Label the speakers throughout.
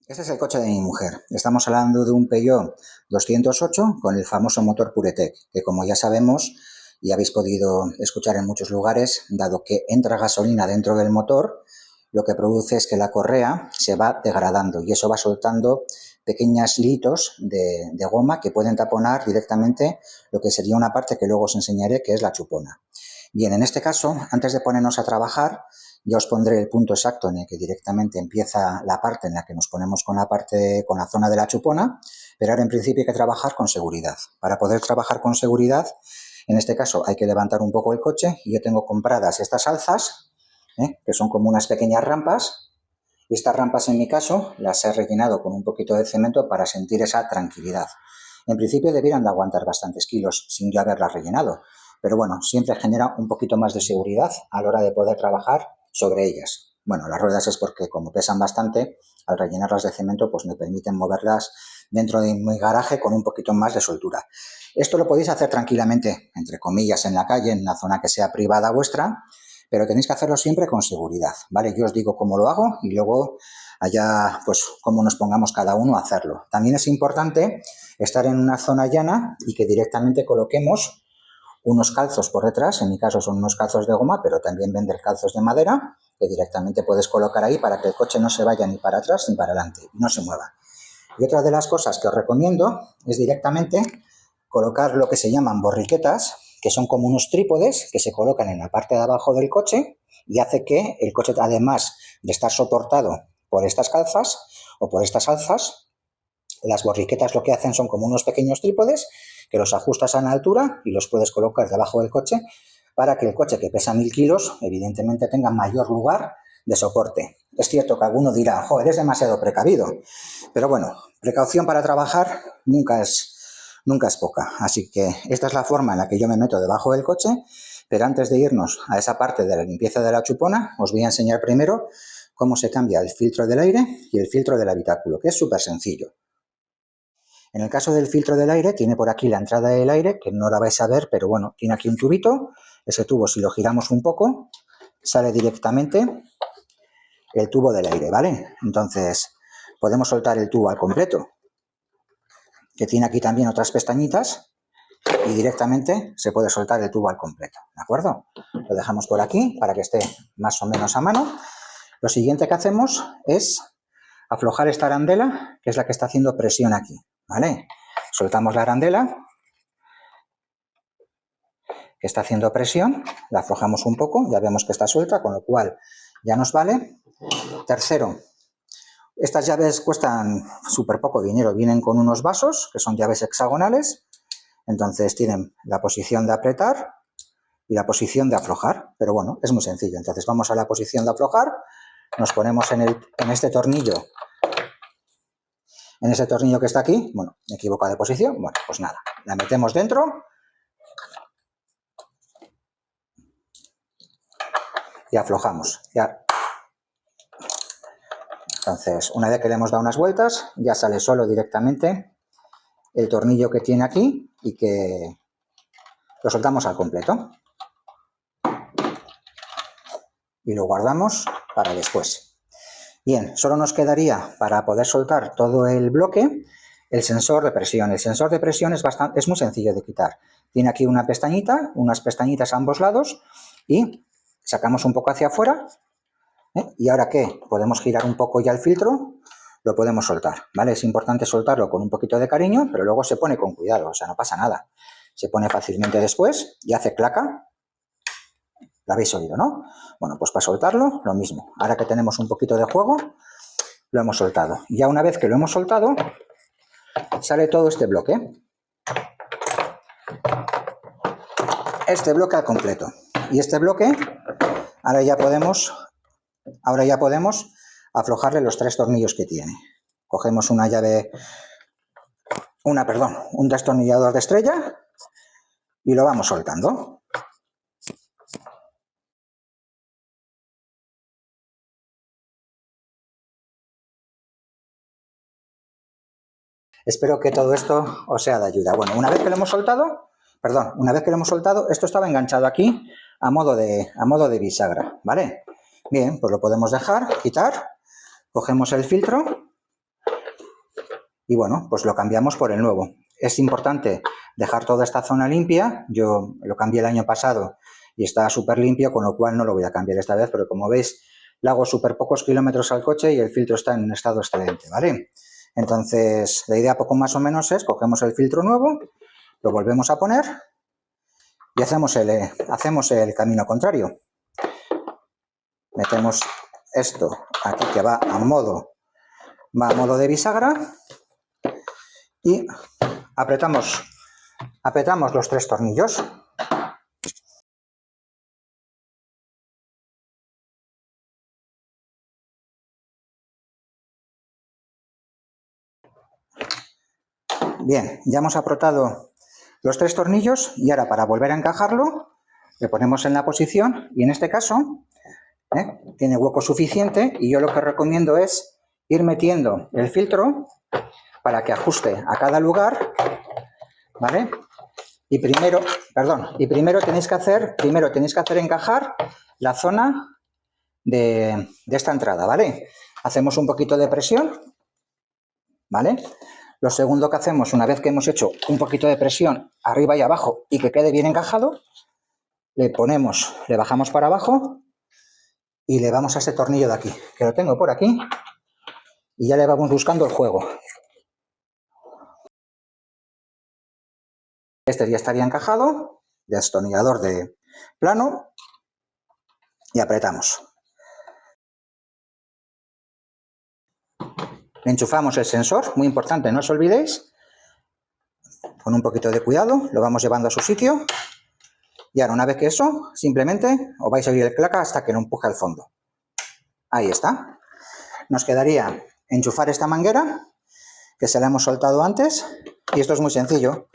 Speaker 1: Este es el coche de mi mujer. Estamos hablando de un Peugeot 208 con el famoso motor PureTech, que como ya sabemos y habéis podido escuchar en muchos lugares, dado que entra gasolina dentro del motor, lo que produce es que la correa se va degradando y eso va soltando pequeños hilitos de goma que pueden taponar directamente lo que sería una parte que luego os enseñaré, que es la chupona. Bien, en este caso, antes de ponernos a trabajar, ya os pondré el punto exacto en el que directamente empieza la parte en la que nos ponemos con la zona de la chupona, pero ahora en principio hay que trabajar con seguridad. Para poder trabajar con seguridad, en este caso hay que levantar un poco el coche y yo tengo compradas estas alzas, que son como unas pequeñas rampas, y estas rampas en mi caso las he rellenado con un poquito de cemento para sentir esa tranquilidad. En principio debieran de aguantar bastantes kilos sin yo haberlas rellenado, pero bueno, siempre genera un poquito más de seguridad a la hora de poder trabajar sobre ellas. Bueno, las ruedas es porque como pesan bastante, al rellenarlas de cemento pues me permiten moverlas dentro de mi garaje con un poquito más de soltura. Esto lo podéis hacer tranquilamente, entre comillas, en la calle, en una zona que sea privada vuestra, pero tenéis que hacerlo siempre con seguridad, ¿vale? Yo os digo cómo lo hago y luego allá pues cómo nos pongamos cada uno a hacerlo. También es importante estar en una zona llana y que directamente coloquemos unos calzos por detrás, en mi caso son unos calzos de goma, pero también venden calzos de madera, que directamente puedes colocar ahí para que el coche no se vaya ni para atrás ni para adelante y no se mueva. Y otra de las cosas que os recomiendo es directamente colocar lo que se llaman borriquetas, que son como unos trípodes que se colocan en la parte de abajo del coche y hace que el coche, además de estar soportado por estas calzas o por estas alzas, las borriquetas lo que hacen son como unos pequeños trípodes que los ajustas a una altura y los puedes colocar debajo del coche para que el coche que pesa 1000 kilos evidentemente tenga mayor lugar de soporte. Es cierto que alguno dirá, jo, eres demasiado precavido, pero bueno, precaución para trabajar nunca es poca. Así que esta es la forma en la que yo me meto debajo del coche, pero antes de irnos a esa parte de la limpieza de la chupona, os voy a enseñar primero cómo se cambia el filtro del aire y el filtro del habitáculo, que es súper sencillo. En el caso del filtro del aire, tiene por aquí la entrada del aire, que no la vais a ver, pero bueno, tiene aquí un tubito. Ese tubo, si lo giramos un poco, sale directamente el tubo del aire, ¿vale? Entonces, podemos soltar el tubo al completo, que tiene aquí también otras pestañitas, y directamente se puede soltar el tubo al completo, ¿de acuerdo? Lo dejamos por aquí para que esté más o menos a mano. Lo siguiente que hacemos es aflojar esta arandela, que es la que está haciendo presión aquí, ¿vale? Soltamos la arandela, que está haciendo presión, la aflojamos un poco, ya vemos que está suelta, con lo cual ya nos vale. Tercero, estas llaves cuestan súper poco dinero, vienen con unos vasos, que son llaves hexagonales, entonces tienen la posición de apretar y la posición de aflojar, pero bueno, es muy sencillo. Entonces vamos a la posición de aflojar, nos ponemos en este tornillo, en ese tornillo que está aquí, bueno, me equivoco de posición, bueno, pues nada, la metemos dentro y aflojamos. Ya. Entonces, una vez que le hemos dado unas vueltas, ya sale solo directamente el tornillo que tiene aquí y que lo soltamos al completo. Y lo guardamos para después. Bien, solo nos quedaría para poder soltar todo el bloque el sensor de presión. El sensor de presión es muy sencillo de quitar. Tiene aquí una pestañita, unas pestañitas a ambos lados y sacamos un poco hacia afuera. Y ahora que podemos girar un poco ya el filtro, lo podemos soltar, ¿vale? Es importante soltarlo con un poquito de cariño, pero luego se pone con cuidado, o sea, no pasa nada. Se pone fácilmente después y hace claca. ¿Lo habéis oído, no? Bueno, pues para soltarlo, lo mismo. Ahora que tenemos un poquito de juego, lo hemos soltado. Y ya una vez que lo hemos soltado, sale todo este bloque. Este bloque al completo. Y este bloque, ahora ya podemos aflojarle los 3 tornillos que tiene. Cogemos un destornillador de estrella y lo vamos soltando. Espero que todo esto os sea de ayuda. Bueno, una vez que lo hemos soltado, esto estaba enganchado aquí a modo de bisagra, ¿vale? Bien, pues lo podemos dejar, quitar, cogemos el filtro y bueno, pues lo cambiamos por el nuevo. Es importante dejar toda esta zona limpia. Yo lo cambié el año pasado y está súper limpio, con lo cual no lo voy a cambiar esta vez, porque como veis, le hago súper pocos kilómetros al coche y el filtro está en un estado excelente, ¿vale? Entonces, la idea poco más o menos es, cogemos el filtro nuevo, lo volvemos a poner y hacemos el camino contrario. Metemos esto aquí que va a modo de bisagra y apretamos los 3 tornillos. Bien, ya hemos apretado los 3 tornillos y ahora para volver a encajarlo le ponemos en la posición y en este caso tiene hueco suficiente y yo lo que recomiendo es ir metiendo el filtro para que ajuste a cada lugar, ¿vale? Y primero tenéis que hacer encajar la zona de esta entrada, ¿vale? Hacemos un poquito de presión, ¿vale? Lo segundo que hacemos, una vez que hemos hecho un poquito de presión arriba y abajo y que quede bien encajado, le bajamos para abajo y le vamos a ese tornillo de aquí, que lo tengo por aquí, y ya le vamos buscando el juego. Este ya estaría encajado, destornillador de plano, y apretamos. Enchufamos el sensor, muy importante, no os olvidéis. Con un poquito de cuidado, lo vamos llevando a su sitio. Y ahora, una vez que eso, simplemente os vais a oír el claca hasta que lo empuje al fondo. Ahí está. Nos quedaría enchufar esta manguera, que se la hemos soltado antes. Y esto es muy sencillo.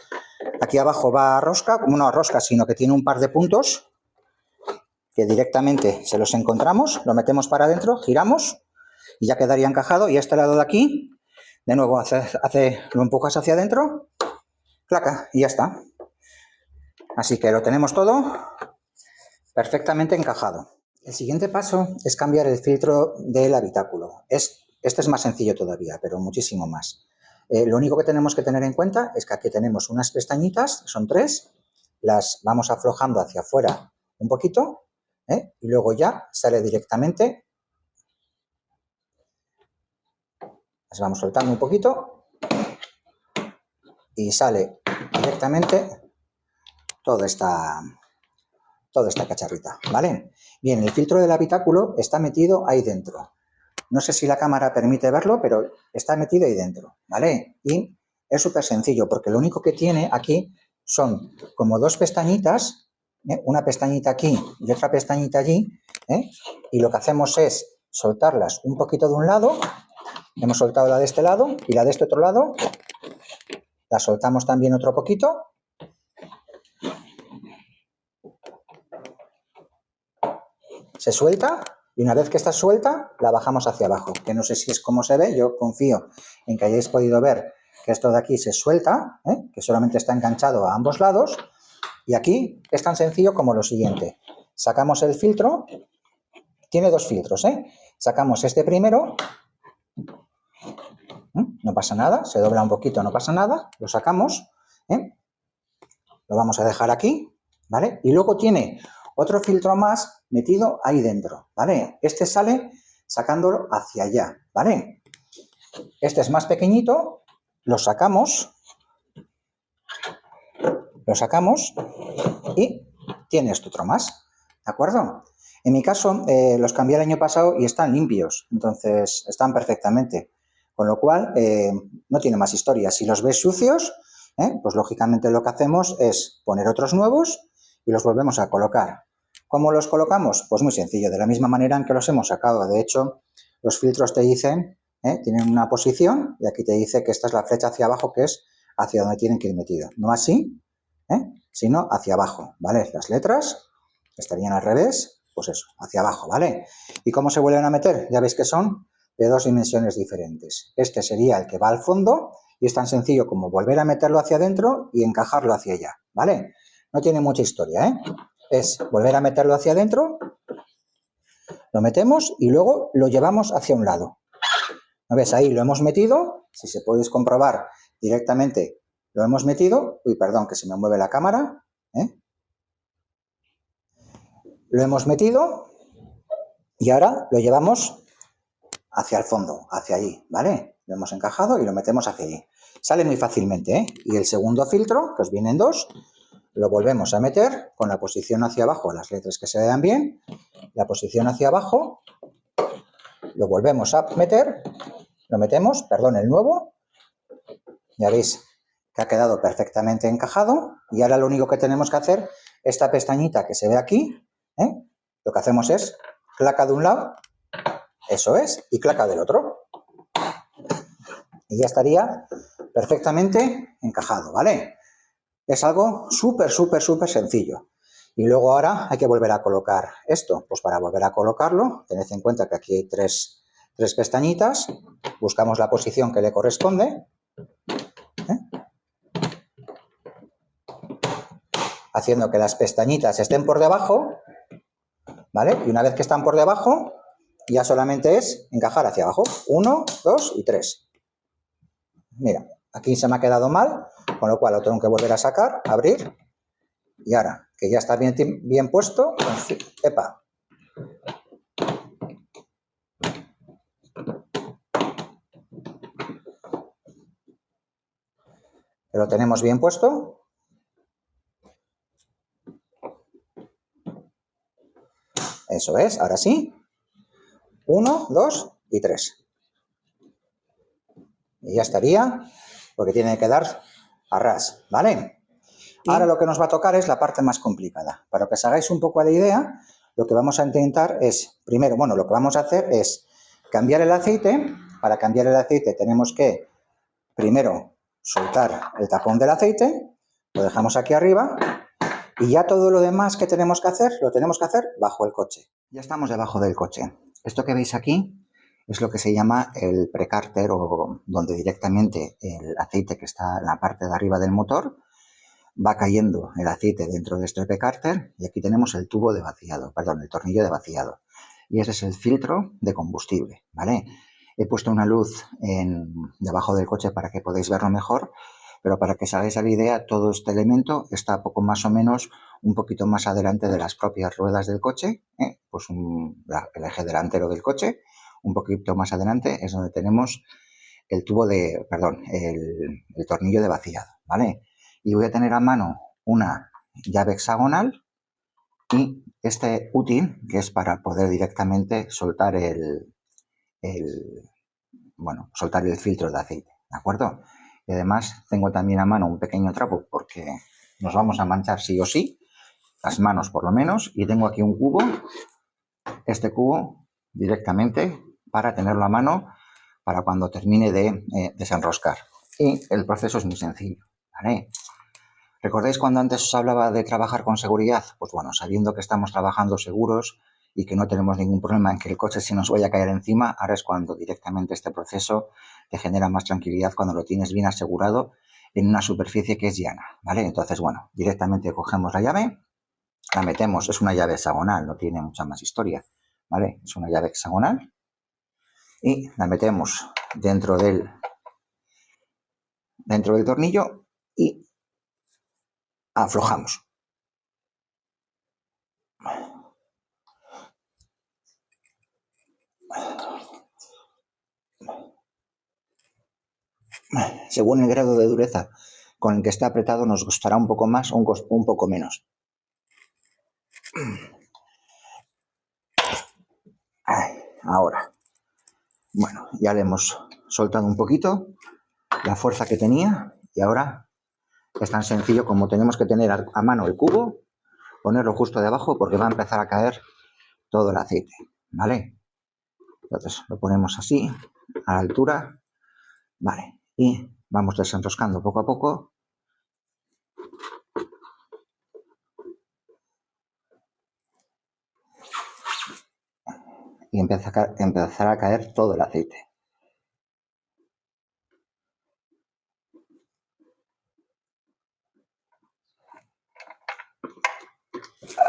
Speaker 1: Aquí abajo va a rosca, no a rosca, sino que tiene un par de puntos que directamente se los encontramos, lo metemos para adentro, giramos y ya quedaría encajado. Y a este lado de aquí, de nuevo, lo empujas hacia adentro, claca, y ya está. Así que lo tenemos todo perfectamente encajado. El siguiente paso es cambiar el filtro del habitáculo. Este es más sencillo todavía, pero muchísimo más. Lo único que tenemos que tener en cuenta es que aquí tenemos unas pestañitas, son 3, las vamos aflojando hacia afuera un poquito, y luego ya sale directamente. Las vamos soltando un poquito y sale directamente toda esta cacharrita, ¿vale? Bien, el filtro del habitáculo está metido ahí dentro. No sé si la cámara permite verlo, pero está metido ahí dentro, ¿vale? Y es súper sencillo, porque lo único que tiene aquí son como 2 pestañitas, una pestañita aquí y otra pestañita allí, y lo que hacemos es soltarlas un poquito de un lado, hemos soltado la de este lado y la de este otro lado, la soltamos también otro poquito, se suelta. Y una vez que está suelta, la bajamos hacia abajo, que no sé si es como se ve, yo confío en que hayáis podido ver que esto de aquí se suelta, que solamente está enganchado a ambos lados, y aquí es tan sencillo como lo siguiente. Sacamos el filtro, tiene 2 filtros, sacamos este primero, no pasa nada, se dobla un poquito, no pasa nada, lo sacamos, lo vamos a dejar aquí, ¿vale? Y luego tiene otro filtro más metido ahí dentro, ¿vale? Este sale sacándolo hacia allá, ¿vale? Este es más pequeñito, lo sacamos y tiene este otro más, ¿de acuerdo? En mi caso, los cambié el año pasado y están limpios, entonces están perfectamente, con lo cual no tiene más historia. Si los ves sucios, pues lógicamente lo que hacemos es poner otros nuevos y los volvemos a colocar. ¿Cómo los colocamos? Pues muy sencillo, de la misma manera en que los hemos sacado. De hecho, los filtros te dicen, tienen una posición y aquí te dice que esta es la flecha hacia abajo, que es hacia donde tienen que ir metidos. No así, sino hacia abajo, ¿vale? Las letras estarían al revés, pues eso, hacia abajo, ¿vale? ¿Y cómo se vuelven a meter? Ya veis que son de 2 dimensiones diferentes. Este sería el que va al fondo y es tan sencillo como volver a meterlo hacia adentro y encajarlo hacia allá, ¿vale? No tiene mucha historia, Es volver a meterlo hacia adentro, lo metemos y luego lo llevamos hacia un lado. ¿No ves? Ahí lo hemos metido Si se podéis comprobar directamente, lo hemos metido. Uy, perdón, que se me mueve la cámara. Lo hemos metido y ahora lo llevamos hacia el fondo, hacia allí, ¿vale? Lo hemos encajado y lo metemos hacia allí. Sale muy fácilmente, ¿eh? Y el segundo filtro, que os vienen dos, lo volvemos a meter con la posición hacia abajo, las letras que se vean bien, la posición hacia abajo, lo volvemos a meter, lo metemos, perdón, el nuevo, ya veis que ha quedado perfectamente encajado y ahora lo único que tenemos que hacer, esta pestañita que se ve aquí, lo que hacemos es claca de un lado, eso es, y claca del otro. Y ya estaría perfectamente encajado, ¿vale? Es algo súper sencillo. Y luego ahora hay que volver a colocar esto. Pues para volver a colocarlo, tened en cuenta que aquí hay tres pestañitas. Buscamos la posición que le corresponde. Haciendo que las pestañitas estén por debajo, ¿vale? Y una vez que están por debajo, ya solamente es encajar hacia abajo. 1, 2 y 3. Mira, aquí se me ha quedado mal, con lo cual lo tengo que volver a sacar, abrir. Y ahora, que ya está bien puesto, epa. Que lo tenemos bien puesto. Eso es, ahora sí. 1, 2 y 3. Y ya estaría, porque tiene que dar a ras, ¿vale? Ahora lo que nos va a tocar es la parte más complicada. Para que os hagáis un poco la idea, lo que vamos a intentar es, primero, bueno, lo que vamos a hacer es cambiar el aceite. Para cambiar el aceite tenemos que, primero, soltar el tapón del aceite, lo dejamos aquí arriba, y ya todo lo demás que tenemos que hacer, lo tenemos que hacer bajo el coche. Ya estamos debajo del coche. Esto que veis aquí es lo que se llama el precárter, o donde directamente el aceite que está en la parte de arriba del motor va cayendo el aceite dentro de este precárter, y aquí tenemos el tubo de vaciado, perdón, el tornillo de vaciado. Y ese es el filtro de combustible, ¿vale? He puesto una luz debajo del coche para que podáis verlo mejor, pero para que os hagáis la idea, todo este elemento está poco más o menos un poquito más adelante de las propias ruedas del coche, pues el eje delantero del coche, un poquito más adelante es donde tenemos el tubo de, perdón, el tornillo de vaciado, ¿vale? Y voy a tener a mano una llave hexagonal y este útil, que es para poder directamente soltar soltar el filtro de aceite, ¿de acuerdo? Y además tengo también a mano un pequeño trapo porque nos vamos a manchar sí o sí, las manos por lo menos, y tengo aquí un cubo, este cubo directamente para tenerlo a mano para cuando termine de desenroscar. Y el proceso es muy sencillo, ¿vale? ¿Recordáis cuando antes os hablaba de trabajar con seguridad? Pues bueno, sabiendo que estamos trabajando seguros y que no tenemos ningún problema en que el coche se nos vaya a caer encima, ahora es cuando directamente este proceso te genera más tranquilidad, cuando lo tienes bien asegurado en una superficie que es llana, ¿vale? Entonces, bueno, directamente cogemos la llave, la metemos, es una llave hexagonal, no tiene mucha más historia, ¿vale? Es una llave hexagonal y la metemos dentro del tornillo y aflojamos. Según el grado de dureza con el que esté apretado, nos costará un poco más o un poco menos. Ahora, bueno, ya le hemos soltado un poquito la fuerza que tenía y ahora es tan sencillo como tenemos que tener a mano el cubo, ponerlo justo debajo porque va a empezar a caer todo el aceite, ¿vale? Entonces lo ponemos así, a la altura, ¿vale? Y vamos desenroscando poco a poco. Y empezará a caer todo el aceite.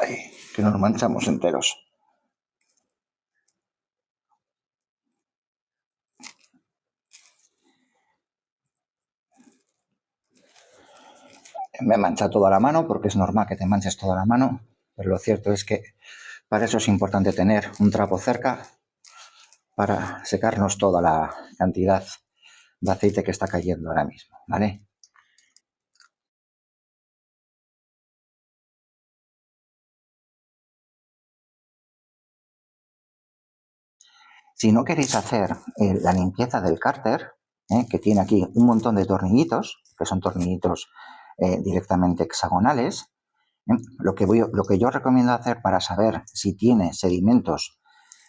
Speaker 1: Ay, que nos manchamos enteros. Me mancha toda la mano porque es normal que te manches toda la mano, pero lo cierto es que para eso es importante tener un trapo cerca para secarnos toda la cantidad de aceite que está cayendo ahora mismo, ¿vale? Si no queréis hacer la limpieza del cárter, que tiene aquí un montón de tornillitos, que son tornillitos directamente hexagonales, lo que yo recomiendo hacer para saber si tiene sedimentos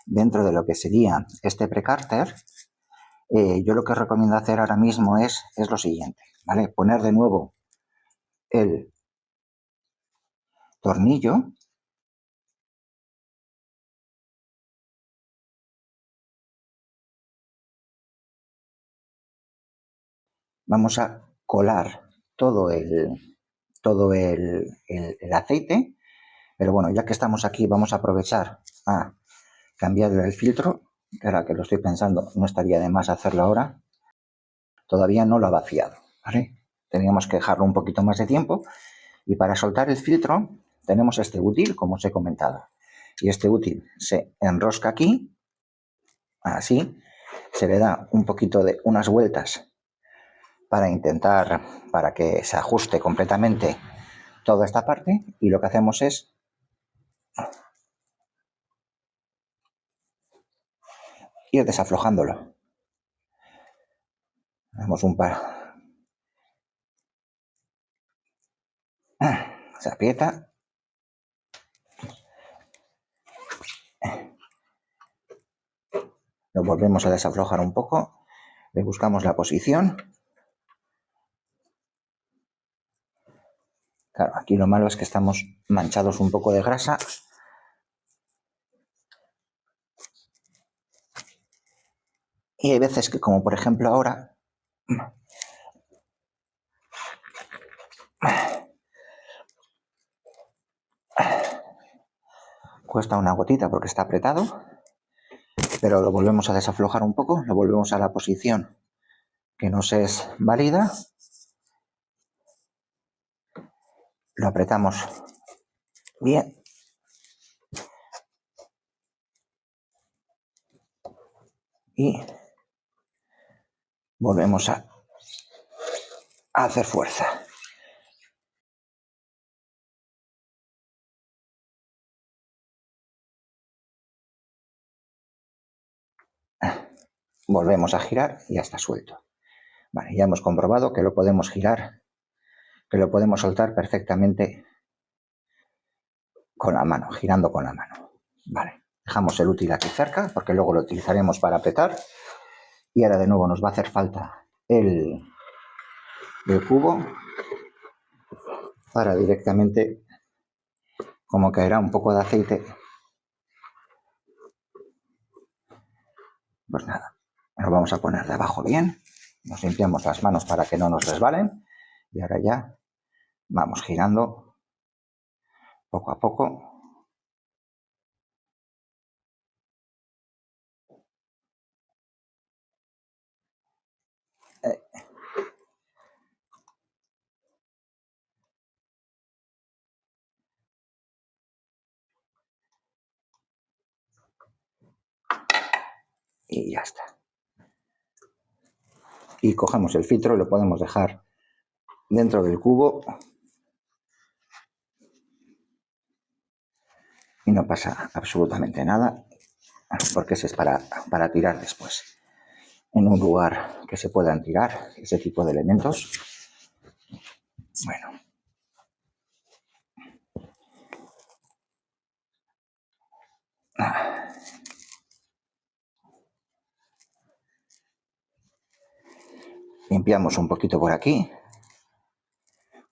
Speaker 1: dentro de lo que sería este precárter, yo lo que os recomiendo hacer ahora mismo es lo siguiente, ¿vale? Poner de nuevo el tornillo. Vamos a colar todo el aceite, pero bueno, ya que estamos aquí vamos a aprovechar a cambiarle el filtro, que ahora que lo estoy pensando no estaría de más hacerlo ahora. Todavía no lo ha vaciado, ¿vale? Teníamos que dejarlo un poquito más de tiempo y para soltar el filtro tenemos este útil, como os he comentado, y este útil se enrosca aquí, así, se le da un poquito de unas vueltas para que se ajuste completamente toda esta parte, y lo que hacemos es ir desaflojándolo. Damos un par. Se aprieta. Lo volvemos a desaflojar un poco. Le buscamos la posición. Claro, aquí lo malo es que estamos manchados un poco de grasa. Y hay veces que, como por ejemplo ahora, cuesta una gotita porque está apretado, pero lo volvemos a desaflojar un poco, lo volvemos a la posición que nos es válida, lo apretamos bien y volvemos a hacer fuerza. Volvemos a girar y ya está suelto. Vale, ya hemos comprobado que lo podemos girar, que lo podemos soltar perfectamente con la mano, girando con la mano. Vale, dejamos el útil aquí cerca porque luego lo utilizaremos para apretar. Y ahora de nuevo nos va a hacer falta el cubo para directamente, como caerá un poco de aceite, pues nada, lo vamos a poner de abajo bien, nos limpiamos las manos para que no nos resbalen y ahora ya vamos girando poco a poco. Y ya está. Y cogemos el filtro y lo podemos dejar dentro del cubo y no pasa absolutamente nada porque ese es para tirar después en un lugar que se puedan tirar ese tipo de elementos. Bueno, limpiamos un poquito por aquí.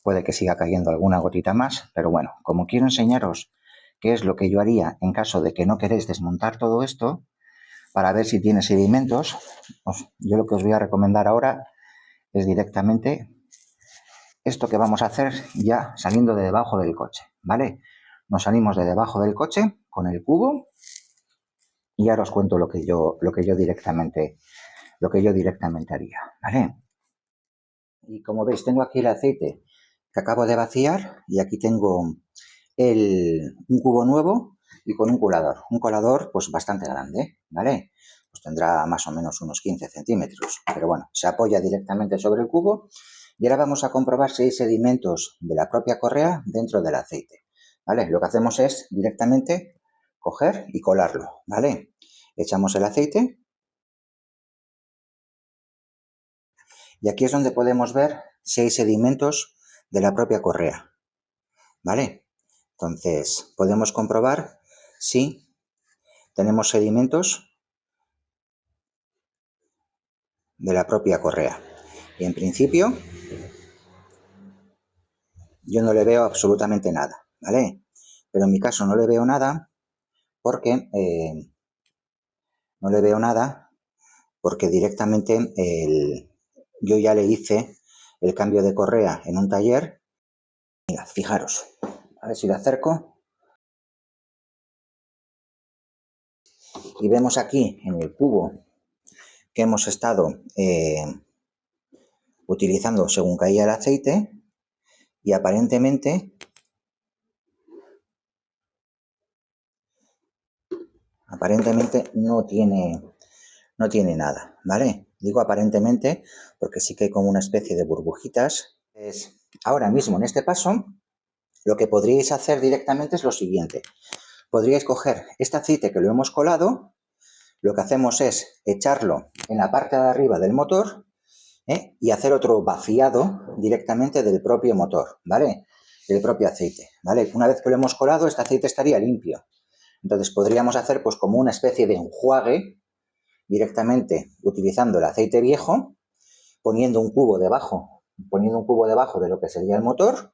Speaker 1: Puede que siga cayendo alguna gotita más, pero bueno, como quiero enseñaros qué es lo que yo haría en caso de que no queréis desmontar todo esto, para ver si tiene sedimentos, yo lo que os voy a recomendar ahora es directamente esto que vamos a hacer ya saliendo de debajo del coche, ¿vale? Nos salimos de debajo del coche con el cubo y ahora os cuento lo que yo directamente haría, ¿vale? Y como veis, tengo aquí el aceite que acabo de vaciar y aquí tengo un cubo nuevo y con un colador pues bastante grande, ¿vale? Pues tendrá más o menos unos 15 centímetros, pero bueno, se apoya directamente sobre el cubo y ahora vamos a comprobar si hay sedimentos de la propia correa dentro del aceite, ¿vale? Lo que hacemos es directamente coger y colarlo, ¿vale? Echamos el aceite y aquí es donde podemos ver si hay sedimentos de la propia correa, ¿vale? Entonces, podemos comprobar si tenemos sedimentos de la propia correa. Y en principio, yo no le veo absolutamente nada, ¿vale? Pero en mi caso no le veo nada porque directamente yo ya le hice el cambio de correa en un taller. Mirad, fijaros, a ver si lo acerco. Y vemos aquí en el cubo que hemos estado utilizando según caía el aceite y aparentemente no tiene nada, ¿vale? Digo aparentemente porque sí que hay como una especie de burbujitas. Ahora mismo en este paso lo que podríais hacer directamente es lo siguiente. Podríais coger este aceite que lo hemos colado, lo que hacemos es echarlo en la parte de arriba del motor y hacer otro vaciado directamente del propio motor, ¿vale? Del propio aceite, ¿vale? Una vez que lo hemos colado, este aceite estaría limpio. Entonces podríamos hacer pues como una especie de enjuague directamente utilizando el aceite viejo, poniendo un cubo debajo de lo que sería el motor,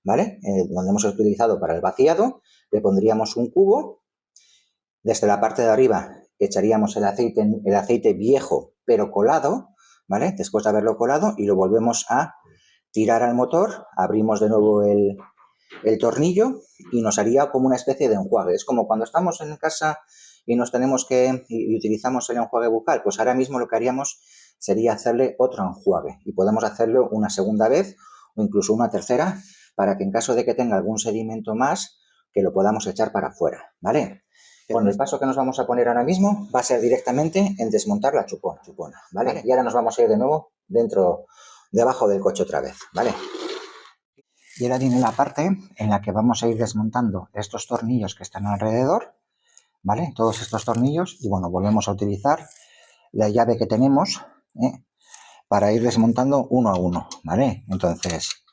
Speaker 1: ¿vale? Donde hemos utilizado para el vaciado, le pondríamos un cubo, desde la parte de arriba echaríamos el aceite viejo pero colado, ¿vale? Después de haberlo colado y lo volvemos a tirar al motor, abrimos de nuevo el tornillo y nos haría como una especie de enjuague. Es como cuando estamos en casa y y utilizamos el enjuague bucal, pues ahora mismo lo que haríamos sería hacerle otro enjuague y podemos hacerlo una segunda vez o incluso una tercera para que en caso de que tenga algún sedimento más, que lo podamos echar para afuera, ¿vale? Bueno, el paso que nos vamos a poner ahora mismo va a ser directamente en desmontar la chupona, ¿vale? Y ahora nos vamos a ir de nuevo debajo del coche otra vez, ¿vale? Y ahora viene la parte en la que vamos a ir desmontando estos tornillos que están alrededor, ¿vale? Todos estos tornillos y bueno, volvemos a utilizar la llave que tenemos para ir desmontando uno a uno, ¿vale? Entonces,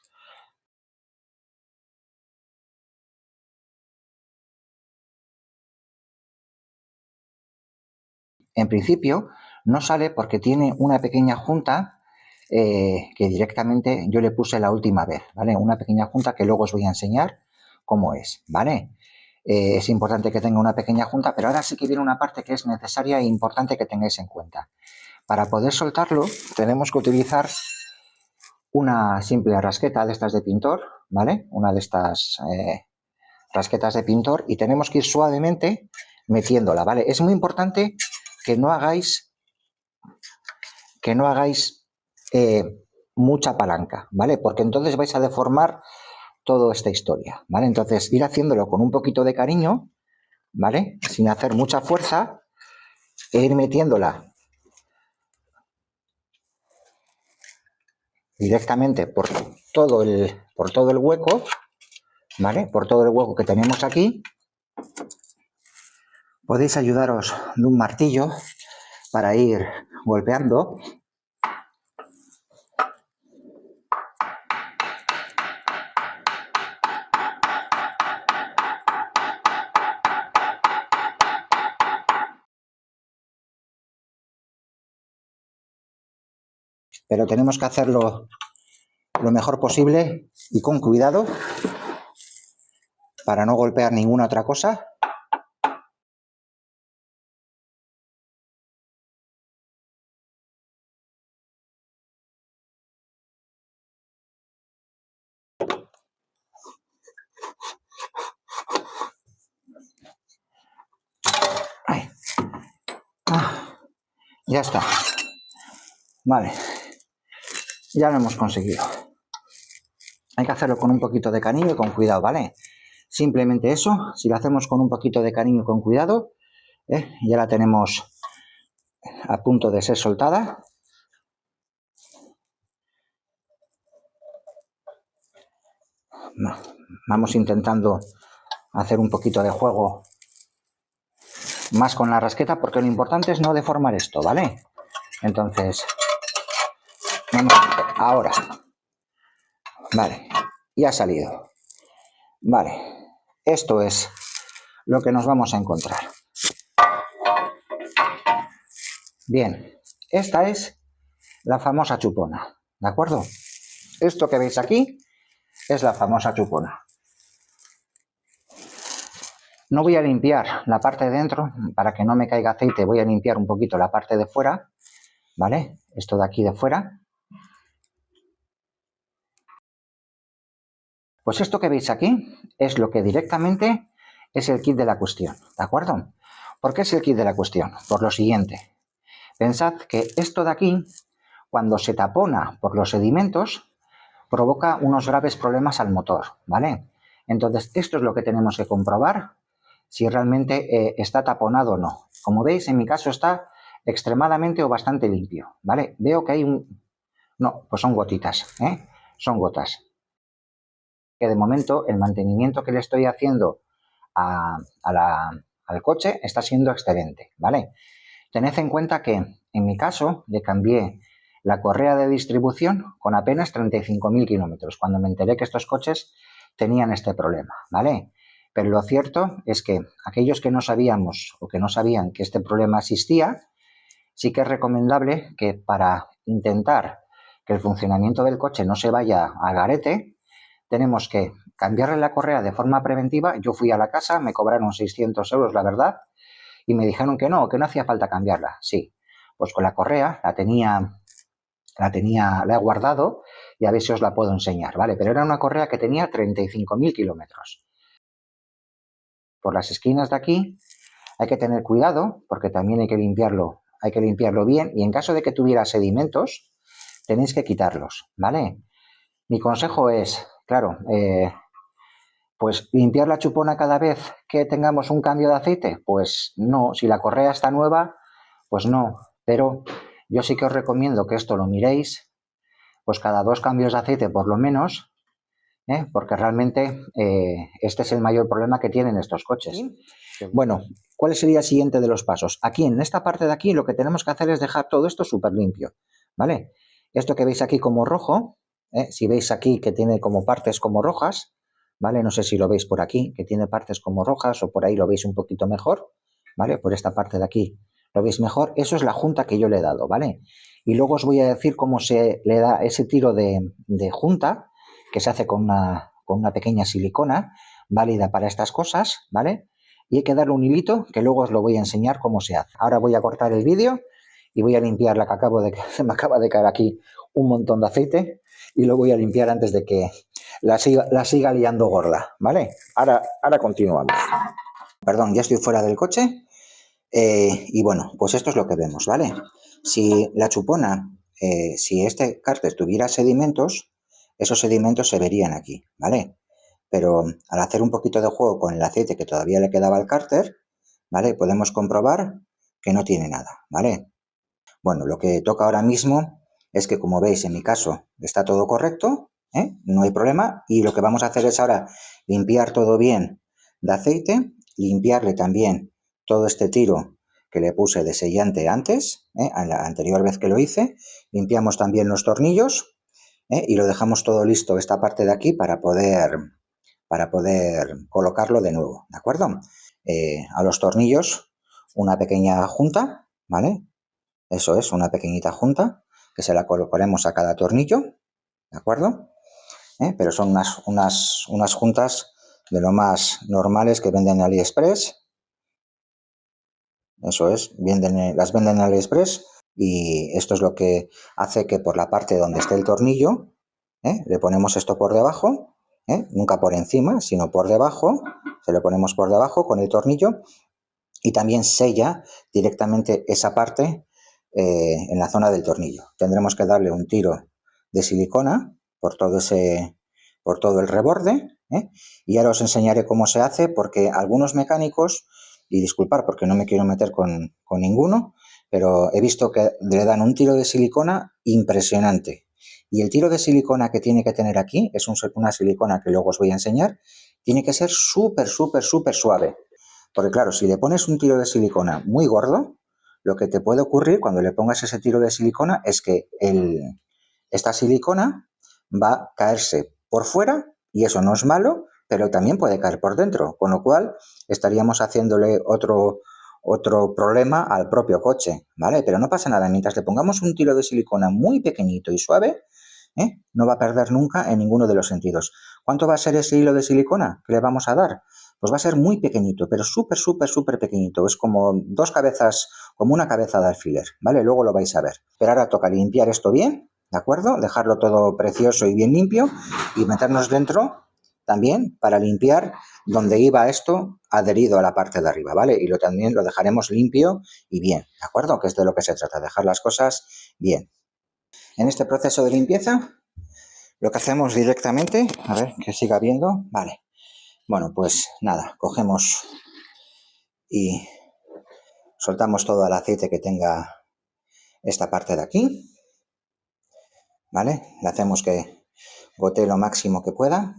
Speaker 1: en principio no sale porque tiene una pequeña junta que directamente yo le puse la última vez, ¿vale? Una pequeña junta que luego os voy a enseñar cómo es, ¿vale? Es importante que tenga una pequeña junta, pero ahora sí que viene una parte que es necesaria e importante que tengáis en cuenta. Para poder soltarlo tenemos que utilizar una simple rasqueta de estas de pintor, ¿vale? Una de estas rasquetas de pintor y tenemos que ir suavemente metiéndola, ¿vale? Es muy importante que no hagáis mucha palanca, ¿vale? Porque entonces vais a deformar toda esta historia, ¿vale? Entonces ir haciéndolo con un poquito de cariño, ¿vale? Sin hacer mucha fuerza e ir metiéndola directamente por todo el hueco, ¿vale? Por todo el hueco que tenemos aquí. Podéis ayudaros de un martillo para ir golpeando. Pero tenemos que hacerlo lo mejor posible y con cuidado para no golpear ninguna otra cosa. Ahí. Ya está. Vale. Ya lo hemos conseguido. hay que hacerlo con un poquito de cariño y con cuidado, ¿vale? Simplemente eso, si lo hacemos con un poquito de cariño y con cuidado, ya la tenemos a punto de ser soltada. Vamos intentando hacer un poquito de juego más con la rasqueta, porque lo importante es no deformar esto, ¿vale? Entonces, vamos ahora. Vale, ya ha salido. Vale, esto es lo que nos vamos a encontrar. Bien, esta es la famosa chupona, ¿de acuerdo? Esto que veis aquí es la famosa chupona. No voy a limpiar la parte de dentro, para que no me caiga aceite, voy a limpiar un poquito la parte de fuera, ¿vale? Esto de aquí de fuera. Pues esto que veis aquí es lo que directamente es el kit de la cuestión, ¿de acuerdo? ¿Por qué es el kit de la cuestión? Por lo siguiente. Pensad que esto de aquí, cuando se tapona por los sedimentos, provoca unos graves problemas al motor, ¿vale? Entonces, esto es lo que tenemos que comprobar, si realmente está taponado o no. Como veis, en mi caso está extremadamente o bastante limpio, ¿vale? Veo que hay un... No, pues son gotitas, ¿eh? Son gotas. Que de momento el mantenimiento que le estoy haciendo al coche está siendo excelente, ¿vale? Tened en cuenta que en mi caso le cambié la correa de distribución con apenas 35.000 kilómetros, cuando me enteré que estos coches tenían este problema, ¿vale? Pero lo cierto es que aquellos que no sabíamos o que no sabían que este problema existía, sí que es recomendable que para intentar que el funcionamiento del coche no se vaya al garete, tenemos que cambiarle la correa de forma preventiva. Yo fui a la casa, me cobraron 600 euros, la verdad, y me dijeron que no hacía falta cambiarla. Sí, pues con la correa la he guardado y a ver si os la puedo enseñar, ¿vale? Pero era una correa que tenía 35.000 kilómetros. Por las esquinas de aquí hay que tener cuidado, porque también hay que limpiarlo bien, y en caso de que tuviera sedimentos, tenéis que quitarlos, ¿vale? Mi consejo es, claro, pues limpiar la chupona cada vez que tengamos un cambio de aceite, pues no. Si la correa está nueva, pues no. Pero yo sí que os recomiendo que esto lo miréis, pues cada 2 cambios de aceite por lo menos, porque realmente este es el mayor problema que tienen estos coches. Bueno, ¿cuál sería el siguiente de los pasos? Aquí, en esta parte de aquí, lo que tenemos que hacer es dejar todo esto súper limpio, ¿vale? Esto que veis aquí como rojo, si veis aquí que tiene como partes como rojas, ¿vale? No sé si lo veis por aquí, que tiene partes como rojas, o por ahí lo veis un poquito mejor, ¿vale? Por esta parte de aquí lo veis mejor. Eso es la junta que yo le he dado, ¿vale? Y luego os voy a decir cómo se le da ese tiro de junta, que se hace con una pequeña silicona válida para estas cosas, ¿vale? Y hay que darle un hilito, que luego os lo voy a enseñar cómo se hace. Ahora voy a cortar el vídeo y voy a limpiar la que se me acaba de caer aquí un montón de aceite, y lo voy a limpiar antes de que la siga liando gorda, ¿vale? Ahora continuamos. Perdón, ya estoy fuera del coche, y bueno, pues esto es lo que vemos, ¿vale? Si la chupona, si este cárter tuviera sedimentos, esos sedimentos se verían aquí, ¿vale? Pero al hacer un poquito de juego con el aceite que todavía le quedaba al cárter, ¿vale? Podemos comprobar que no tiene nada, ¿vale? Bueno, lo que toca ahora mismo es que, como veis, en mi caso está todo correcto, no hay problema, y lo que vamos a hacer es ahora limpiar todo bien de aceite, limpiarle también todo este tiro que le puse de sellante antes, a la anterior vez que lo hice. Limpiamos también los tornillos, y lo dejamos todo listo, esta parte de aquí, para poder colocarlo de nuevo, ¿de acuerdo? A los tornillos una pequeña junta, ¿vale? Eso es, una pequeñita junta que se la colocaremos a cada tornillo, ¿de acuerdo? Pero son unas juntas de lo más normales que venden en AliExpress. Eso es, las venden en AliExpress, y esto es lo que hace que por la parte donde esté el tornillo, le ponemos esto por debajo, nunca por encima, sino por debajo. Se lo ponemos por debajo con el tornillo, y también sella directamente esa parte en la zona del tornillo. Tendremos que darle un tiro de silicona por todo ese por todo el reborde, ¿eh? Y ahora os enseñaré cómo se hace, porque algunos mecánicos, y disculpar porque no me quiero meter con ninguno, pero he visto que le dan un tiro de silicona impresionante. Y el tiro de silicona que tiene que tener aquí, es una silicona que luego os voy a enseñar, tiene que ser súper, súper, súper suave. Porque claro, si le pones un tiro de silicona muy gordo, lo que te puede ocurrir cuando le pongas ese tiro de silicona es que esta silicona va a caerse por fuera, y eso no es malo, pero también puede caer por dentro, con lo cual estaríamos haciéndole otro problema al propio coche, ¿vale? Pero no pasa nada, mientras le pongamos un tiro de silicona muy pequeñito y suave, no va a perder nunca en ninguno de los sentidos. ¿Cuánto va a ser ese hilo de silicona que le vamos a dar? Pues va a ser muy pequeñito, pero súper, súper, súper pequeñito. Es como como una cabeza de alfiler, ¿vale? Luego lo vais a ver. Pero ahora toca limpiar esto bien, ¿de acuerdo? Dejarlo todo precioso y bien limpio y meternos dentro también para limpiar donde iba esto adherido a la parte de arriba, ¿vale? Y también lo dejaremos limpio y bien, ¿de acuerdo? Que es de lo que se trata, dejar las cosas bien. En este proceso de limpieza, lo que hacemos directamente, a ver, que siga viendo, vale. Bueno, pues nada, cogemos y soltamos todo el aceite que tenga esta parte de aquí, ¿vale? Le hacemos que gotee lo máximo que pueda.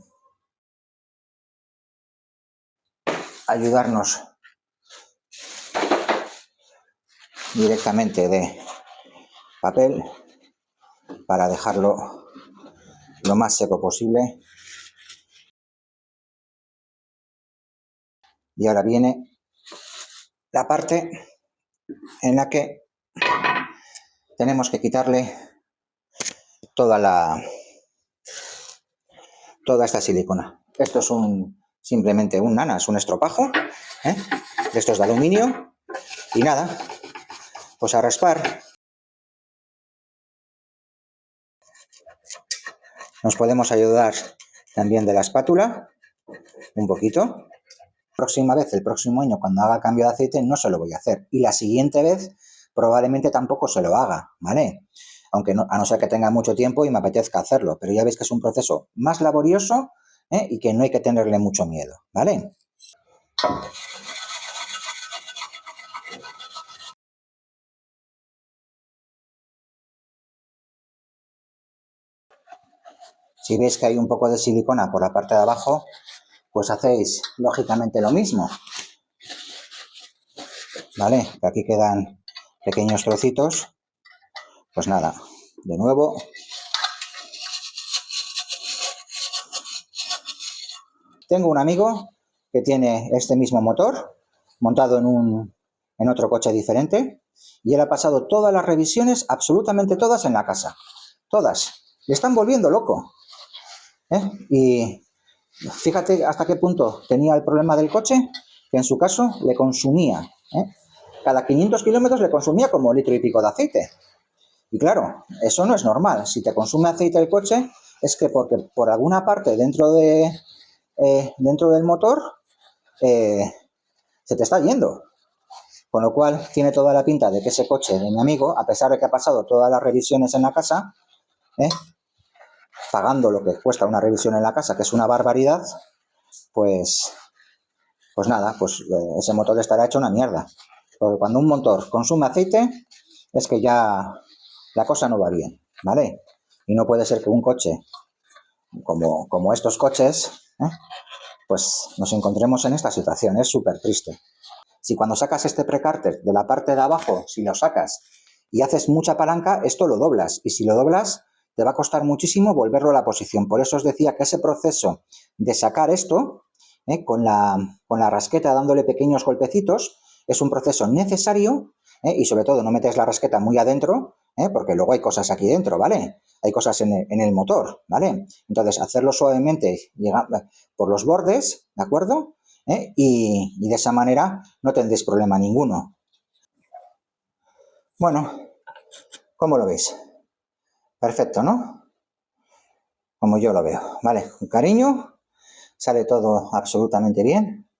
Speaker 1: Ayudarnos directamente de papel para dejarlo lo más seco posible. Y ahora viene la parte en la que tenemos que quitarle toda esta silicona. Esto es simplemente un nanas, un estropajo, ¿eh? Esto es de aluminio y nada, pues a raspar. Nos podemos ayudar también de la espátula un poquito. Próxima vez, el próximo año, cuando haga cambio de aceite, no se lo voy a hacer. Y la siguiente vez probablemente tampoco se lo haga, ¿vale? Aunque no, a no ser que tenga mucho tiempo y me apetezca hacerlo. Pero ya veis que es un proceso más laborioso, y que no hay que tenerle mucho miedo, ¿vale? Si veis que hay un poco de silicona por la parte de abajo, pues hacéis lógicamente lo mismo, ¿vale? Que aquí quedan pequeños trocitos. Pues nada, de nuevo. Tengo un amigo que tiene este mismo motor montado en otro coche diferente, y él ha pasado todas las revisiones, absolutamente todas, en la casa. Todas. Le están volviendo loco, ¿eh? Y fíjate hasta qué punto tenía el problema del coche, que en su caso le consumía, cada 500 kilómetros le consumía como litro y pico de aceite. Y claro, eso no es normal. Si te consume aceite el coche, es que porque por alguna parte dentro del motor se te está yendo. Con lo cual tiene toda la pinta de que ese coche de mi amigo, a pesar de que ha pasado todas las revisiones en la casa, pagando lo que cuesta una revisión en la casa, que es una barbaridad, pues nada, pues ese motor estará hecho una mierda. Porque cuando un motor consume aceite, es que ya la cosa no va bien, ¿vale? Y no puede ser que un coche, como estos coches, pues nos encontremos en esta situación. Es súper triste. Si cuando sacas este precárter de la parte de abajo, si lo sacas y haces mucha palanca, esto lo doblas. Y si lo doblas, te va a costar muchísimo volverlo a la posición. Por eso os decía que ese proceso de sacar esto, con la rasqueta dándole pequeños golpecitos, es un proceso necesario, y sobre todo no metes la rasqueta muy adentro, porque luego hay cosas aquí dentro, ¿vale? Hay cosas en el motor, ¿vale? Entonces, hacerlo suavemente por los bordes, ¿de acuerdo? Y de esa manera no tendréis problema ninguno. Bueno, ¿cómo lo veis? Perfecto, ¿no? Como yo lo veo. Vale, con cariño, sale todo absolutamente bien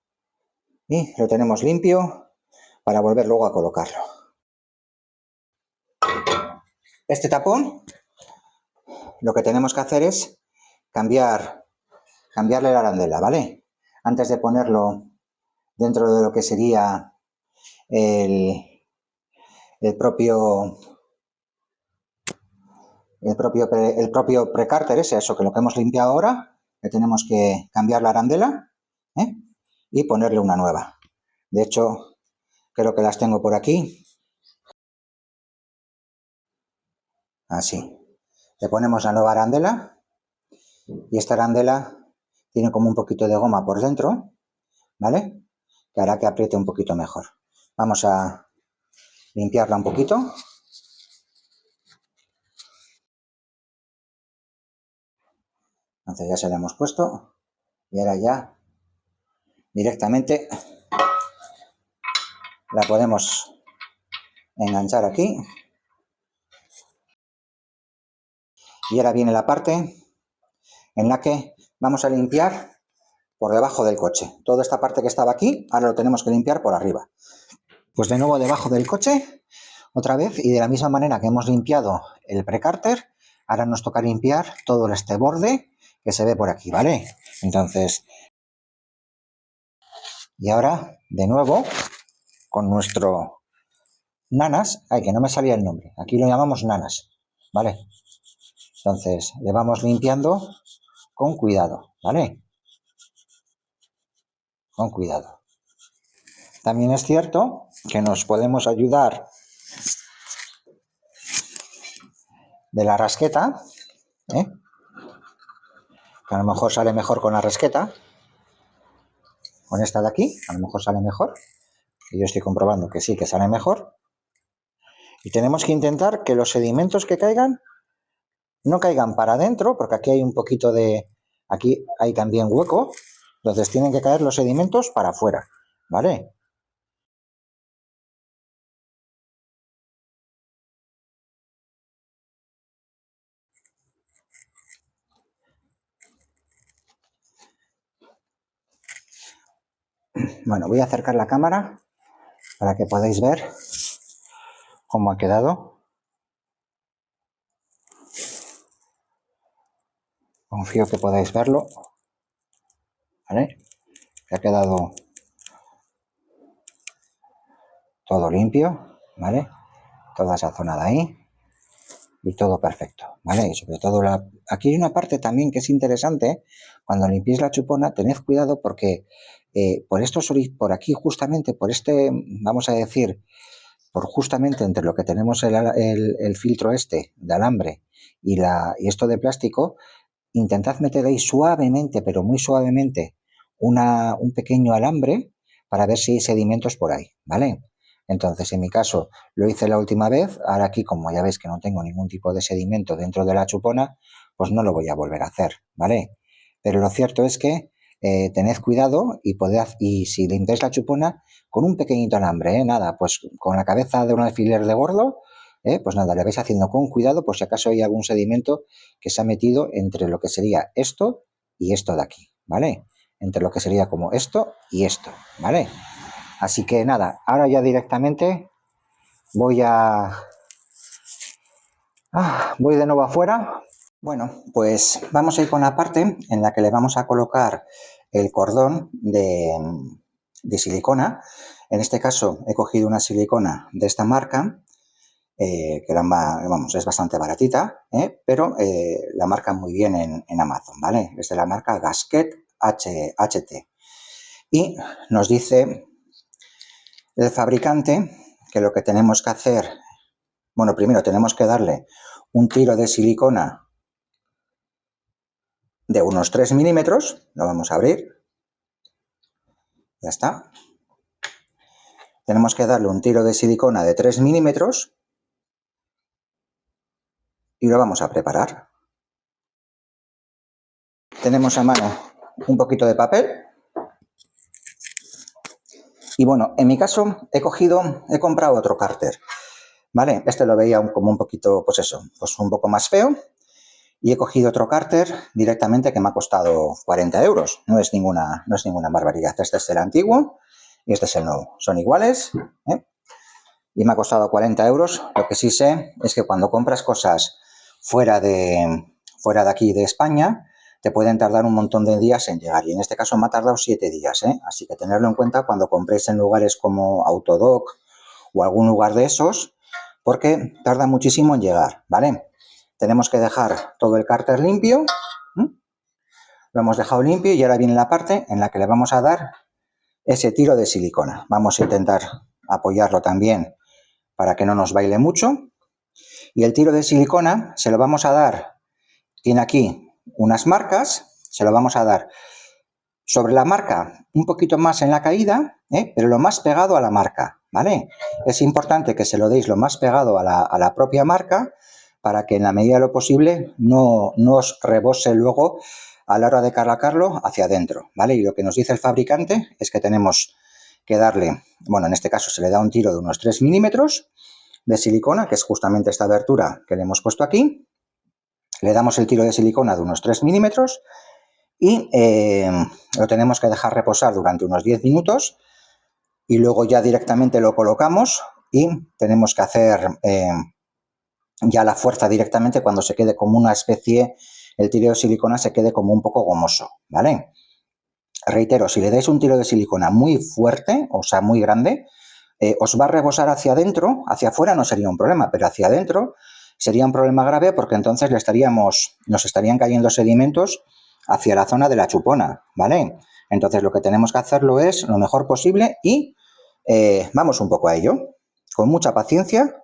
Speaker 1: y lo tenemos limpio para volver luego a colocarlo. Este tapón, lo que tenemos que hacer es cambiar cambiarle la arandela, ¿vale? Antes de ponerlo dentro de lo que sería el propio precárter, es eso, que lo que hemos limpiado ahora, le tenemos que cambiar la arandela, ¿eh? Y ponerle una nueva. De hecho, creo que las tengo por aquí. Así. Le ponemos la nueva arandela y esta arandela tiene como un poquito de goma por dentro, ¿vale? Que hará que apriete un poquito mejor. Vamos a limpiarla un poquito. Entonces ya se la hemos puesto y ahora ya directamente la podemos enganchar aquí. Y ahora viene la parte en la que vamos a limpiar por debajo del coche. Toda esta parte que estaba aquí, ahora lo tenemos que limpiar por arriba. Pues de nuevo debajo del coche, otra vez, y de la misma manera que hemos limpiado el precárter, ahora nos toca limpiar todo este borde que se ve por aquí, ¿vale? Entonces, y ahora, de nuevo, con nuestro nanas, ay, que no me salía el nombre, aquí lo llamamos nanas, ¿vale? Entonces, le vamos limpiando con cuidado, ¿vale? Con cuidado. También es cierto que nos podemos ayudar de la rasqueta, ¿eh? Que a lo mejor sale mejor con la rasqueta, con esta de aquí, a lo mejor sale mejor, y yo estoy comprobando que sí, que sale mejor, y tenemos que intentar que los sedimentos que caigan no caigan para adentro, porque aquí hay un poquito de, aquí hay también hueco, entonces tienen que caer los sedimentos para afuera, ¿vale? Bueno, voy a acercar la cámara para que podáis ver cómo ha quedado. Confío que podáis verlo, ¿vale? Que ha quedado todo limpio, ¿vale? Toda esa zona de ahí y todo perfecto, ¿vale? Y sobre todo aquí hay una parte también que es interesante, cuando limpiéis la chupona, tened cuidado porque por aquí justamente, por este, vamos a decir, por justamente entre lo que tenemos el filtro este de alambre y esto de plástico, intentad meter ahí suavemente, pero muy suavemente, un pequeño alambre para ver si hay sedimentos por ahí, ¿vale? Entonces, en mi caso, lo hice la última vez, ahora aquí, como ya veis que no tengo ningún tipo de sedimento dentro de la chupona, pues no lo voy a volver a hacer, ¿vale? Pero lo cierto es que tened cuidado y si limpiáis la chupona con un pequeñito alambre, nada, pues con la cabeza de un alfiler de gordo, pues nada, le vais haciendo con cuidado por si acaso hay algún sedimento que se ha metido entre lo que sería esto y esto de aquí, ¿vale? Entre lo que sería como esto y esto, ¿vale? Así que nada, ahora ya directamente voy de nuevo afuera. Bueno, pues vamos a ir con la parte en la que le vamos a colocar el cordón de silicona. En este caso he cogido una silicona de esta marca, que es bastante baratita, pero la marca muy bien en Amazon, ¿vale? Es de la marca Gasket HT. Y nos dice el fabricante que lo que tenemos que hacer, bueno, primero tenemos que darle un tiro de silicona de unos 3 milímetros, lo vamos a abrir, ya está. Tenemos que darle un tiro de silicona de 3 milímetros y lo vamos a preparar. Tenemos a mano un poquito de papel y bueno, en mi caso he comprado otro cárter, ¿vale? Este lo veía como un poquito, pues eso, pues un poco más feo. Y he cogido otro cárter directamente que me ha costado 40 euros. No es ninguna barbaridad. Este es el antiguo y este es el nuevo. Son iguales, ¿eh? Y me ha costado 40 euros. Lo que sí sé es que cuando compras cosas fuera de aquí de España, te pueden tardar un montón de días en llegar. Y en este caso me ha tardado 7 días, ¿eh? Así que tenerlo en cuenta cuando compréis en lugares como Autodoc o algún lugar de esos, porque tarda muchísimo en llegar, ¿vale? Tenemos que dejar todo el cárter limpio. Lo hemos dejado limpio y ahora viene la parte en la que le vamos a dar ese tiro de silicona. Vamos a intentar apoyarlo también para que no nos baile mucho. Y el tiro de silicona se lo vamos a dar, tiene aquí unas marcas, se lo vamos a dar sobre la marca, un poquito más en la caída, pero lo más pegado a la marca, ¿vale? Es importante que se lo deis lo más pegado a la propia marca para que en la medida de lo posible no os rebose luego a la hora de calacarlo hacia adentro, ¿vale? Y lo que nos dice el fabricante es que tenemos que darle, bueno, en este caso se le da un tiro de unos 3 milímetros de silicona, que es justamente esta abertura que le hemos puesto aquí. Le damos el tiro de silicona de unos 3 milímetros y lo tenemos que dejar reposar durante unos 10 minutos y luego ya directamente lo colocamos y tenemos que hacer ya la fuerza directamente cuando se quede como una especie, el tiro de silicona se quede como un poco gomoso, ¿vale? Reitero, si le dais un tiro de silicona muy fuerte, o sea, muy grande, os va a rebosar hacia adentro, hacia afuera no sería un problema, pero hacia adentro sería un problema grave porque entonces nos estarían cayendo sedimentos hacia la zona de la chupona, ¿vale? Entonces lo que tenemos que hacerlo es lo mejor posible y vamos un poco a ello, con mucha paciencia.